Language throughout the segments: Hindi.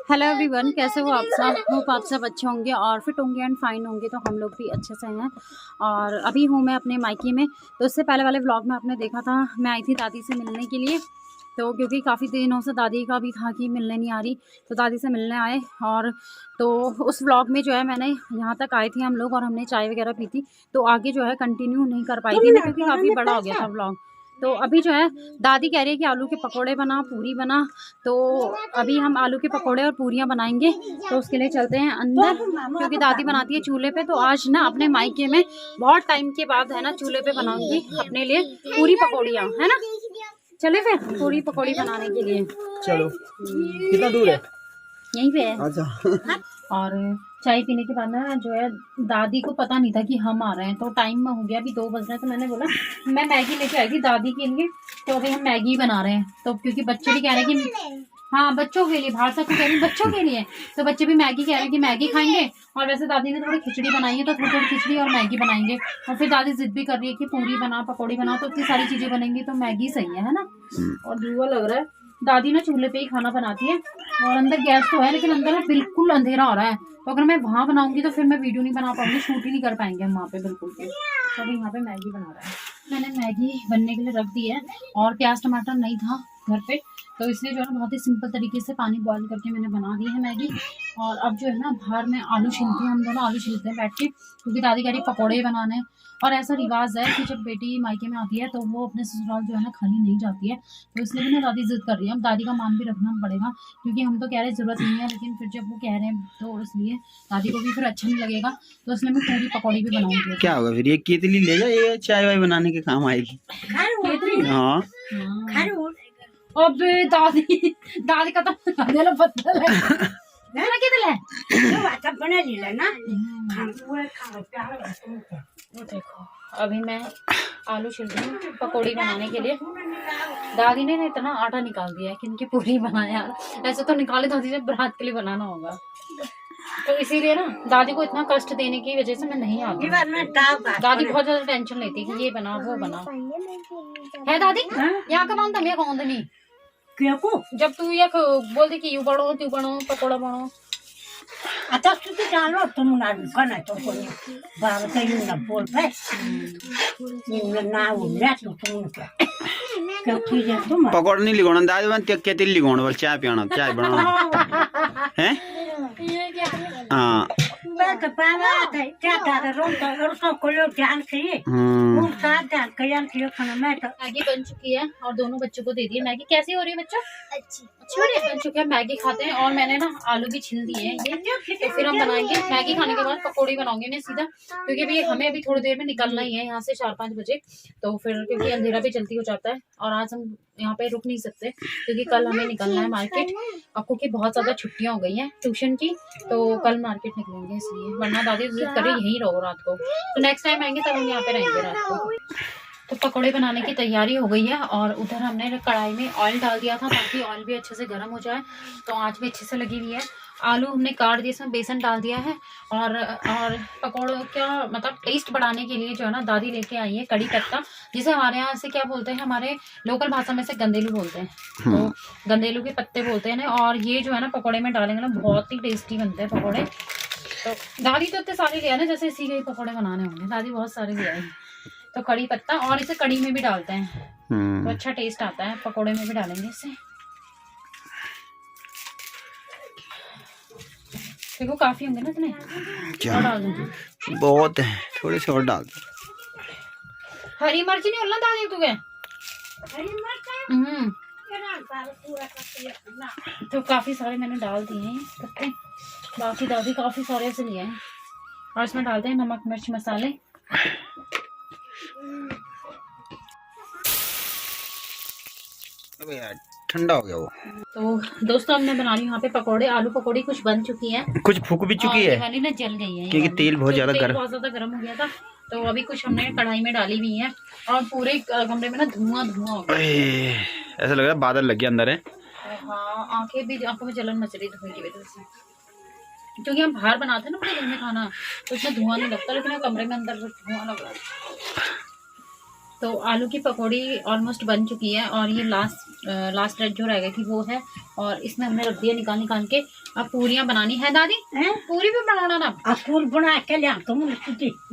हेलो एवरीवन, कैसे हो आप सब? होप आप सब अच्छे होंगे और फिट होंगे एंड फाइन होंगे। तो हम लोग भी अच्छे से हैं। और अभी हूँ मैं अपने मायके में। तो इससे पहले वाले व्लॉग में आपने देखा था, मैं आई थी दादी से मिलने के लिए। तो क्योंकि काफ़ी दिनों से दादी का भी था कि मिलने नहीं आ रही, तो दादी से मिलने आए। और तो उस व्लॉग में जो है मैंने यहाँ तक आए थे हम लोग और हमने चाय वगैरह पी थी। तो आगे जो है कंटिन्यू नहीं कर पाई थी मैं, क्योंकि काफ़ी बड़ा हो गया था व्लॉग। तो अभी जो है दादी कह रही है कि आलू के पकोड़े बना, पूरी बना। तो अभी हम आलू के पकोड़े और पूरियां बनाएंगे। तो उसके लिए चलते हैं अंदर, क्योंकि दादी बनाती है चूल्हे पे। तो आज ना अपने मायके में बहुत टाइम के बाद है ना चूल्हे पे बनाऊंगी अपने लिए पूरी पकौड़ियाँ, है ना। चले फिर पूरी पकौड़ी बनाने के लिए। चलो। कितना दूर है? यहीं पे है। अच्छा। और चाय पीने के बाद ना जो है दादी को पता नहीं था कि हम आ रहे हैं। तो टाइम हो गया, अभी 2 बज रहे हैं। तो मैंने बोला मैं मैगी लेके आई थी दादी के लिए। तो अभी हम मैगी बना रहे हैं। तो क्योंकि बच्चे भी कह रहे हैं कि हाँ बच्चों के लिए, बाहर से कह रही बच्चों के लिए। तो बच्चे भी मैगी कह रहे हैं कि मैगी खाएंगे। और वैसे दादी ने थोड़ी खिचड़ी बनाई है, तो थोड़ी थोड़ी खिचड़ी और मैगी बनाएंगे। और फिर दादी जिद भी कर रही है कि पूरी बना, पकौड़ी बना। तो इतनी सारी चीजें बनेंगी तो मैगी सही है ना। और धुआं लग रहा है। दादी ना चूल्हे पे ही खाना बनाती है और अंदर गैस तो है, लेकिन अंदर ना बिल्कुल अंधेरा हो रहा है। तो अगर मैं वहां बनाऊंगी तो फिर मैं वीडियो नहीं बना पाऊंगी, शूट ही नहीं कर पाएंगे हम वहाँ पे बिल्कुल भी। तो अभी यहाँ पे मैगी बना रहा है। मैंने मैगी बनने के लिए रख दी है और प्याज टमाटर नहीं था घर पे, तो इसलिए जो है बहुत ही सिंपल तरीके से पानी बॉईल करके मैंने बना दी है मैगी। और अब जो है ना बाहर में आलू छिलती हूँ, हम दोनों आलू छिलते हैं बैठ के, क्योंकि दादी कह रही पकौड़े बनाने हैं। और ऐसा रिवाज है कि जब बेटी मायके में आती है तो वो अपने ससुराल जो है ना खाली नहीं जाती है। तो इसलिए भी ना दादी जिद कर रही है। अब दादी का मान भी रखना पड़ेगा, क्योंकि हम तो कह रहे जरूरत नहीं है, लेकिन फिर जब वो कह रहे हैं तो इसलिए दादी को भी फिर अच्छा नहीं लगेगा। तो इसलिए मैं पूरी पकौड़ी भी बनाऊंगी। क्या होगा फिर? ये केतली ले जा, ये चाय वाय बनाने के काम आएगी। हाँ। अब दादी दादी का तो बदल है। देखो अभी मैं आलू छिल रही हूँ पकौड़ी बनाने के लिए। दादी ने इतना आटा निकाल दिया है कि इनकी पूरी बनाए यार। ऐसे तो निकाले दादी जब बारात के लिए बनाना होगा। तो इसीलिए ना दादी को इतना कष्ट देने की वजह से मैं नहीं आती। दादी बहुत ज्यादा टेंशन लेती है कि ये बना वो बना है। दादी यहाँ का मान तमिया कौन नहीं जब तू ये बोल दे कि यू बनो तू बनो पकौड़ा बनो। आता तुझे जानो तुम ना रुकना तो कोई बाबा से यूं ना बोल पे यूं ना वो ना तो तुम क्या क्योंकि ये तुम पकौड़ा नहीं लिगोना दादी बन केतली लिगोना बस चाय पियाना चाय बनाना है। हाँ मैं तो पावा था क्या था रोन को लोग ध्यान किए वो साथ ध्यान किया खाना। मैं तो मैगी बन चुकी है और दोनों बच्चों को दे दी है। मैगी कैसी हो रही है बच्चों? अच्छी हो रही है। बन चुकी है, मैगी खाते हैं। और मैंने ना आलू भी छिल दिए हैं ये। तो फिर हम बनाएंगे मैगी खाने के बाद पकौड़ी बनाऊंगे मैं सीधा, क्योंकि अभी हमें अभी थोड़ी देर में निकलना ही है यहाँ से 4-5 बजे। तो फिर क्योंकि अंधेरा भी जल्दी हो जाता है और आज हम यहाँ पे रुक नहीं सकते, क्योंकि कल हमें निकलना है मार्केट। आपको कि बहुत ज्यादा छुट्टियां हो गई हैं ट्यूशन की, तो कल मार्केट निकलेंगे इसलिए। वरना दादी जिद करे यहीं रहो रात को। तो नेक्स्ट टाइम आएंगे तब हम यहाँ पे रहेंगे रात को। तो पकौड़े बनाने की तैयारी हो गई है और उधर हमने कढ़ाई में ऑयल डाल दिया था ताकि ऑयल भी अच्छे से गर्म हो जाए। तो आँच भी अच्छे से लगी हुई है। आलू हमने काट दिए, इसमें बेसन डाल दिया है। और पकौड़ों का मतलब टेस्ट बढ़ाने के लिए जो है ना दादी लेके आई है कड़ी पत्ता, जिसे हमारे यहाँ से क्या बोलते हैं, हमारे लोकल भाषा में से गंदेलू बोलते हैं। तो गंदेलू के पत्ते बोलते हैं ना। और ये जो है ना पकौड़े में डालेंगे ना बहुत ही टेस्टी बनते हैं पकौड़े। तो दादी तो इतने सारे लिया ना जैसे इसी के पकौड़े बनाने होंगे। दादी बहुत सारे लिया है। तो कड़ी पत्ता और इसे कड़ी में भी डालते हैं तो अच्छा टेस्ट आता है। पकोड़े में भी डालेंगे इसे। देखो काफी होंगे ना इतने, क्या डाल दूं? बहुत है, थोड़े से और डाल दो। हरी मिर्च नहीं होना दादी तुगे? तो काफी सारे मैंने डाल दिए हैं पत्ते। बाकी दादी काफी सारे ऐसे लिए हैं। और इसमें डालते हैं नमक मिर्च मसाले। अबे यार ठंडा हो गया वो। तो दोस्तों अब मैं बना रही हूँ यहाँ पे पकोड़े। आलू पकौड़ी कुछ बन चुकी है, कुछ फूक भी चुकी है वाली ना जल गई है क्योंकि तेल बहुत ज्यादा गर्म हो गया था। तो अभी कुछ हमने कढ़ाई में डाली हुई है और पूरे कमरे में ना धुआं हो गया। ऐसा लग रहा है बादल लग गया अंदर है। हाँ आंखों में जलन मच रही धुएं की वजह से, क्योंकि हम बाहर बनाते हैं ना अपने घर में खाना, तो इसमें धुआं नहीं लगता, लेकिन कमरे में अंदर धुआं लग रहा है। तो आलू की पकौड़ी ऑलमोस्ट बन चुकी है और ये लास्ट रेड जो रह गई थी वो है, और इसमें हमने रख दिया निकाल के। अब पूरियां बनानी है दादी, पूरी भी बनाना ना, पूरी बना के लिया तुम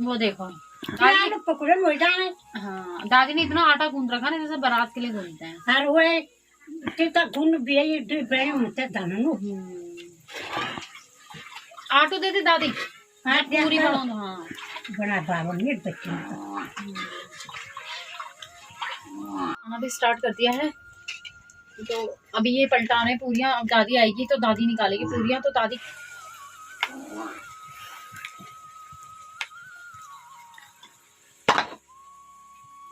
वो देखो आलू पकौड़े मिल जाए। हाँ दादी ने इतना आटा गूंद रखा ना जैसे बारात के लिए गूंदते हैं। और वो तीता गुन भी दे बड़े होते दानू आटो दे दे दादी, हाँ पूरी बनाओ। हाँ बना बाबा ने बच्चे खाना भी स्टार्ट कर दिया है। तो अभी ये पलटाने पूरियां, अब दादी आएगी तो दादी निकालेगी पूरियां। तो दादी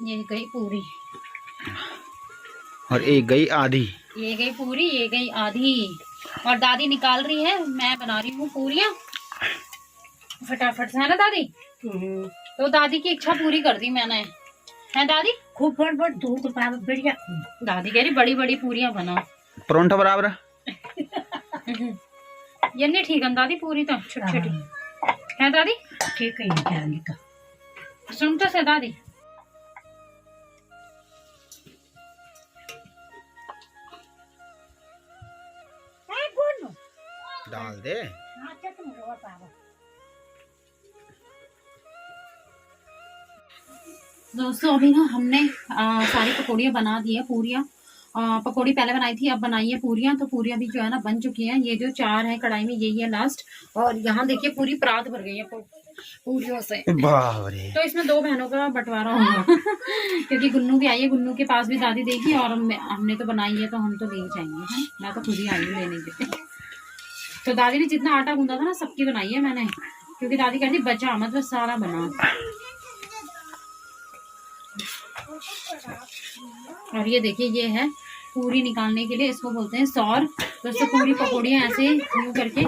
ये गई पूरी और एक गई आधी, ये गई पूरी, ये गई आधी, और दादी निकाल रही है, मैं बना रही हूँ पूरियां फटाफट से, है ना दादी। तो दादी की इच्छा पूरी कर दी मैंने, है दादी। खूब बड़ दूध बाबा बढ़िया। दादी कह रही बड़ी बड़ी पूरियां बनाओ, परोंठा बराबर ये नहीं ठीक है दादी, पूरी तो छोटी छोटी है दादी। ठीक है जाने का सुन तो से दादी। डाल दे। दोस्तों अभी ना हमने सारी पकौड़ियाँ बना दी है, पूरियाँ पकौड़ी पहले बनाई थी, अब बनाई है पूरियाँ। तो पूरियाँ भी जो है ना बन चुकी हैं। ये जो 4 है कढ़ाई में यही है लास्ट, और यहाँ देखिए पूरी परात भर गई है पूरियों से। तो इसमें 2 बहनों का बंटवारा होगा क्योंकि गुन्नू भी आई है, गुन्नू के पास भी दादी देगी, और हमने तो बनाई है तो हम तो ले ही जाएंगे। है मैं तो खुद ही आई हूँ लेने के। तो दादी ने जितना आटा गूंदा था ना सबकी बनाई है मैंने, क्योंकि दादी कहती बचा मतलब सारा बना। और ये देखिए ये है पूरी निकालने के लिए, इसको बोलते हैं सौर। तो इससे पूरी पकौड़ियाँ ऐसे यूं करके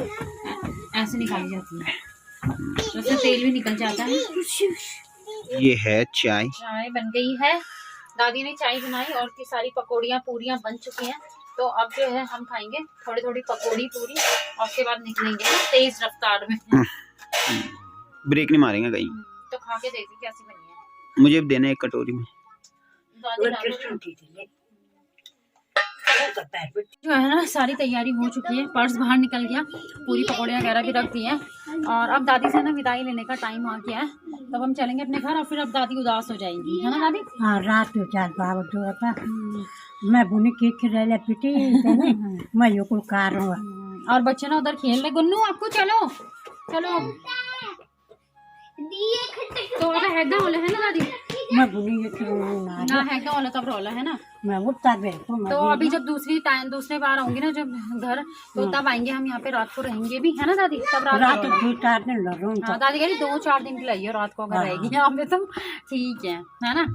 ऐसे निकाली जाती है, तो इससे तेल भी निकल जाता है। ये है चाय, चाय बन गई है, दादी ने चाय बनाई और की सारी पकौड़ियाँ पूरियाँ बन चुकी हैं। तो अब जो है हम खाएंगे थोड़ी थोड़ी पकौड़ी पूरी, और उसके बाद निकलेंगे तेज रफ्तार में। ब्रेक नहीं मारेंगे कहीं। तो खा के देखिए कैसी बनी है। मुझे भी देना एक कटोरी में। जो है ना सारी तैयारी हो चुकी है, पर्स बाहर निकल गया, पूरी पकौड़ियाँ वगैरह भी रख दी हैं, और अब दादी से ना विदाई लेने का टाइम आ गया है। तब हम चलेंगे अपने घर, और फिर अब दादी उदास हो जाएंगी, है ना दादी। हाँ रात को 4 बाबा जो था मैं बुनी के खिला पिटी मैं यो कुल कार हूँ। और बच्चे ना उधर खेल रहे। गुन्नू आपको चलो चलो तो हैगा वाला है ना दादी, मैं बुनी ना हैगा वाला तब रोला है ना। मैं उठता तो अभी जब दूसरे बार आऊंगी ना जब घर, तो तब आएंगे हम यहाँ पे, रात को रहेंगे भी, है ना दादी। तब रात 2-4 दिन लड़ूँ। हाँ दादी कह रही 2-4 दिन की लाइए रात को अगर रहेगी यहाँ पे तो ठीक है ना।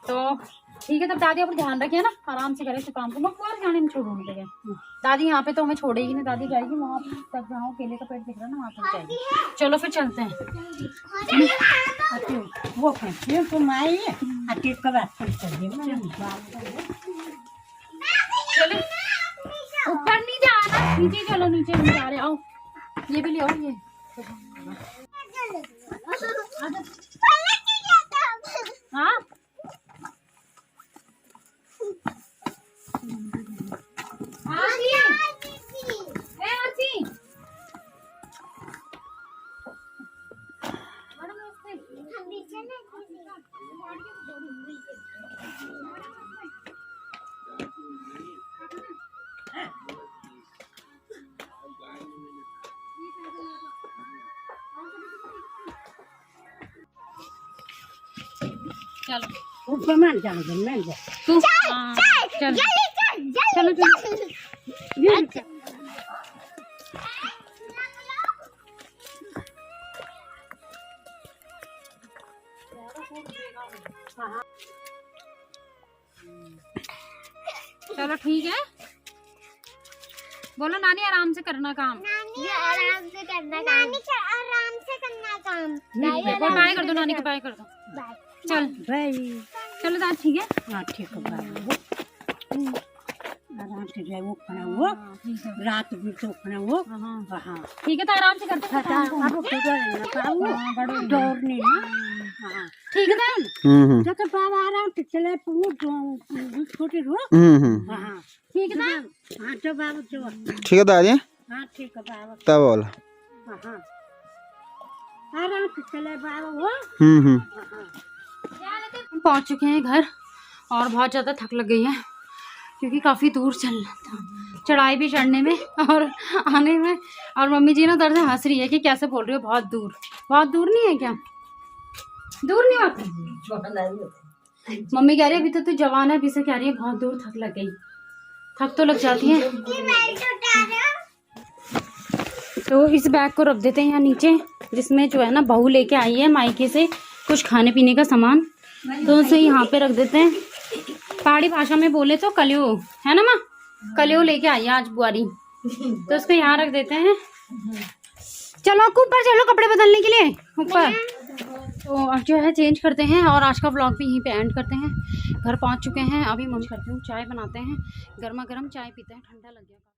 तो ठीक है तब दादी अपना ध्यान रखिए ना, आराम से करे तो काम को मकवार खाने में छोड़ूंगी लगे। दादी यहाँ पे तो हमें छोड़ेगी नहीं, दादी जाएगी वहाँ तक जहाँ केले का पेड़ दिख रहा है ना वहाँ तक जाएगी। चलो फिर चलते हैं। वो तुम आई कब चलो ऊपर नहीं जाना, नीचे चलो, नीचे नहीं जा रहे, आओ ये भी ले आओ ये। हाँ चलो ऊपर मान जाओ तू चल चलो चलो चलो ठीक है। बोलो नानी आराम से करना काम, नानी आराम से करना काम, नानी आराम से करना काम। बाय कर दो नानी को, बाय कर दो। चल भाई चलो दादी ठीक है। हाँ ठीक है। वहाँ से जाए वो खड़ा वो ठीक है। रात भी तो खड़ा वो हाँ वहाँ ठीक है, तो आराम से करते हैं खटा काम को। अब बिगड़ ना पाऊँ दौड़ने ना हाँ ठीक है बहन। जो तो बाबा आराम से चले वो छोटी रो हाँ ठीक है बहन। हाँ जो बाबा जो ठीक है दादी हाँ ठीक है बाबा तब बोल हाँ आराम से चले बाबा वो हम पहुंच चुके हैं घर और बहुत ज़्यादा थक लग गई है क्योंकि काफ़ी दूर चलना था, चढ़ाई भी चढ़ने में और आने में। और मम्मी जी ना उधर से हंस रही है कि कैसे बोल रही हो बहुत दूर नहीं है क्या? दूर नहीं होता। मम्मी कह रही है अभी तो तू जवान है, अभी से कह रही है बहुत दूर थक लग गई। थक तो लग जाती है। तो इस बैग को रख देते हैं यहाँ नीचे, जिसमें जो है ना बहू लेके आई है मायके से कुछ खाने पीने का सामान, तो उसे यहाँ पे रख देते हैं। पहाड़ी भाषा में बोले तो कलियो है ना माँ, कलियो लेके आई है आज बुआरी, तो उसको यहाँ रख देते हैं। चलो ऊपर चलो कपड़े बदलने के लिए ऊपर। तो अब जो है चेंज करते हैं और आज का व्लॉग भी यहीं पे एंड करते हैं। घर पहुँच चुके हैं, अभी मम्मी करती हूँ चाय बनाते हैं, गर्मा गर्म चाय पीते हैं, ठंडा लग गया।